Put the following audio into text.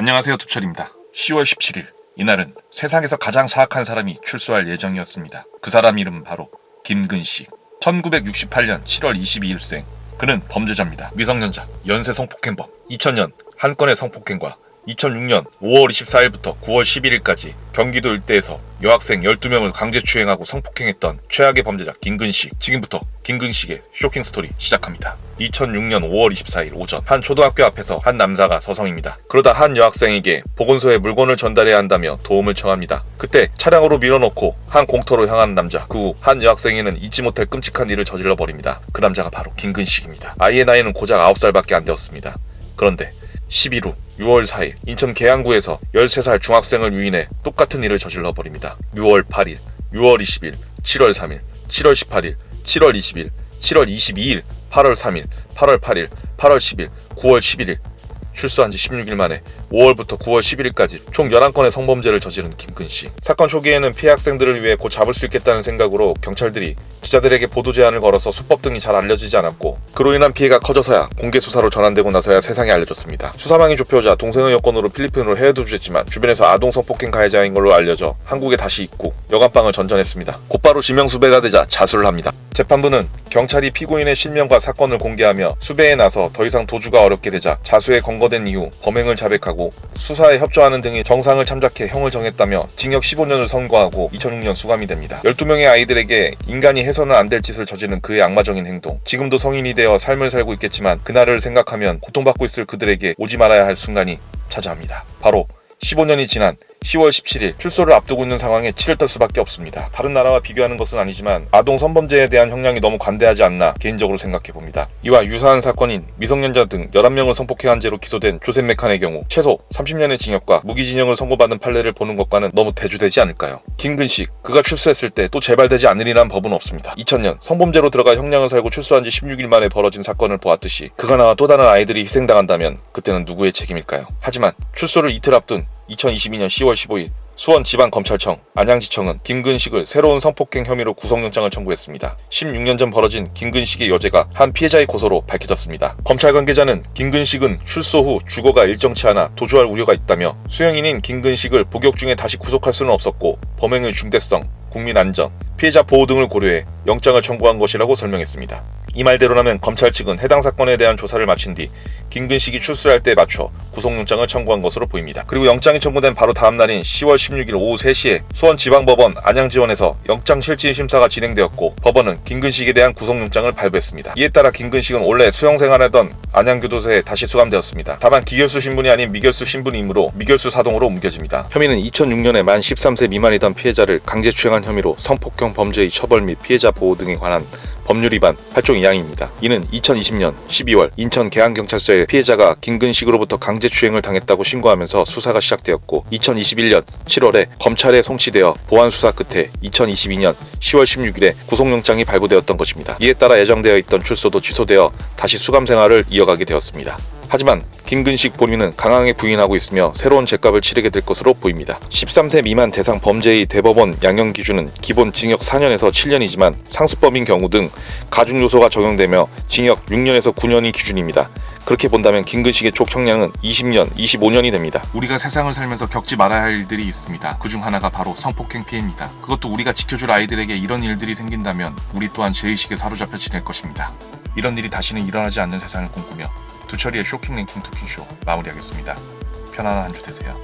안녕하세요, 두철입니다. 10월 17일 이날은 세상에서 가장 사악한 사람이 출소할 예정이었습니다. 그 사람 이름은 바로 김근식. 1968년 7월 22일생. 그는 범죄자입니다. 미성년자, 연쇄 성폭행범. 2000년 한 건의 성폭행과 2006년 5월 24일부터 9월 11일까지 경기도 일대에서 여학생 12명을 강제추행하고 성폭행했던 최악의 범죄자 김근식. 지금부터 김근식의 쇼킹 스토리 시작합니다. 2006년 5월 24일 오전 한 초등학교 앞에서 한 남자가 서성입니다. 그러다 한 여학생에게 보건소에 물건을 전달해야 한다며 도움을 청합니다. 그때 차량으로 밀어넣고 한 공터로 향하는 남자. 그 후 한 여학생에는 잊지 못할 끔찍한 일을 저질러 버립니다. 그 남자가 바로 김근식입니다. 아이의 나이는 고작 9살밖에 안 되었습니다. 그런데 10일 후 6월 4일 인천 계양구에서 13살 중학생을 유인해 똑같은 일을 저질러 버립니다. 6월 8일, 6월 20일, 7월 3일, 7월 18일, 7월 20일, 7월 22일, 8월 3일, 8월 8일, 8월 10일, 9월 11일. 출소한 지 16일 만에 5월부터 9월 11일까지 총 11건의 성범죄를 저지른 김근식. 사건 초기에는 피해 학생들을 위해 곧 잡을 수 있겠다는 생각으로 경찰들이 기자들에게 보도 제한을 걸어서 수법 등이 잘 알려지지 않았고, 그로 인한 피해가 커져서야 공개 수사로 전환되고 나서야 세상에 알려졌습니다. 수사망이 좁혀오자 동생의 여건으로 필리핀으로 해외 도주했지만 주변에서 아동 성폭행 가해자인 걸로 알려져 한국에 다시 입국, 여관방을 전전했습니다. 곧바로 지명수배가 되자 자수를 합니다. 재판부는 경찰이 피고인의 실명과 사건을 공개하며 수배에 나서 더 이상 도주가 어렵게 되자 자수에 권고된 이후 범행을 자백하고 수사에 협조하는 등의 정상을 참작해 형을 정했다며 징역 15년을 선고하고 2006년 수감이 됩니다. 12명의 아이들에게 인간이 해서는 안 될 짓을 저지른 그의 악마적인 행동. 지금도 성인이 되어 삶을 살고 있겠지만 그날을 생각하면 고통받고 있을 그들에게 오지 말아야 할 순간이 찾아옵니다. 바로 15년이 지난 10월 17일 출소를 앞두고 있는 상황에 치를 떨 수밖에 없습니다. 다른 나라와 비교하는 것은 아니지만 아동 성범죄에 대한 형량이 너무 관대하지 않나 개인적으로 생각해봅니다. 이와 유사한 사건인 미성년자 등 11명을 성폭행한 죄로 기소된 조셉 메칸의 경우 최소 30년의 징역과 무기징역을 선고받은 판례를 보는 것과는 너무 대조되지 않을까요? 김근식, 그가 출소했을 때 또 재발되지 않으리란 법은 없습니다. 2000년 성범죄로 들어가 형량을 살고 출소한 지 16일 만에 벌어진 사건을 보았듯이 그가 나와 또 다른 아이들이 희생당한다면 그때는 누구의 책임일까요? 하지만 출소를 이틀 앞둔 2022년 10월 15일 수원지방검찰청 안양지청은 김근식을 새로운 성폭행 혐의로 구속영장을 청구했습니다. 16년 전 벌어진 김근식의 여죄가 한 피해자의 고소로 밝혀졌습니다. 검찰 관계자는 김근식은 출소 후 주거가 일정치 않아 도주할 우려가 있다며 수용인인 김근식을 복역 중에 다시 구속할 수는 없었고 범행의 중대성, 국민 안전, 피해자 보호 등을 고려해 영장을 청구한 것이라고 설명했습니다. 이 말대로라면 검찰 측은 해당 사건에 대한 조사를 마친 뒤 김근식이 출소할 때에 맞춰 구속영장을 청구한 것으로 보입니다. 그리고 영장이 청구된 바로 다음 날인 10월 16일 오후 3시에 수원지방법원 안양지원에서 영장실질심사가 진행되었고 법원은 김근식에 대한 구속영장을 발부했습니다. 이에 따라 김근식은 원래 수용생활하던 안양교도소에 다시 수감되었습니다. 다만 기결수 신분이 아닌 미결수 신분이므로 미결수 사동으로 옮겨집니다. 혐의는 2006년에 만 13세 미만이던 피해자를 강제추행한 혐의로 성폭행 범죄의 처벌 및 피해자 보호 등에 관한 법률 위반 8종 2항입니다. 이는 2020년 12월 인천 계양경찰서에 피해자가 김근식으로부터 강제추행을 당했다고 신고하면서 수사가 시작되었고 2021년 7월에 검찰에 송치되어 보안수사 끝에 2022년 10월 16일에 구속영장이 발부되었던 것입니다. 이에 따라 예정되어 있던 출소도 취소되어 다시 수감 생활을 이어가게 되었습니다. 하지만 김근식 본인은 강하게 부인하고 있으며 새로운 죄값을 치르게 될 것으로 보입니다. 13세 미만 대상 범죄의 대법원 양형 기준은 기본 징역 4년에서 7년이지만 상습범인 경우 등 가중 요소가 적용되며 징역 6년에서 9년이 기준입니다. 그렇게 본다면 김근식의 총 형량은 20년, 25년이 됩니다. 우리가 세상을 살면서 겪지 말아야 할 일들이 있습니다. 그중 하나가 바로 성폭행 피해입니다. 그것도 우리가 지켜줄 아이들에게 이런 일들이 생긴다면 우리 또한 죄의식에 사로잡혀 지낼 것입니다. 이런 일이 다시는 일어나지 않는 세상을 꿈꾸며 두철이의 쇼킹 랭킹 토킹쇼 마무리하겠습니다. 편안한 한 주 되세요.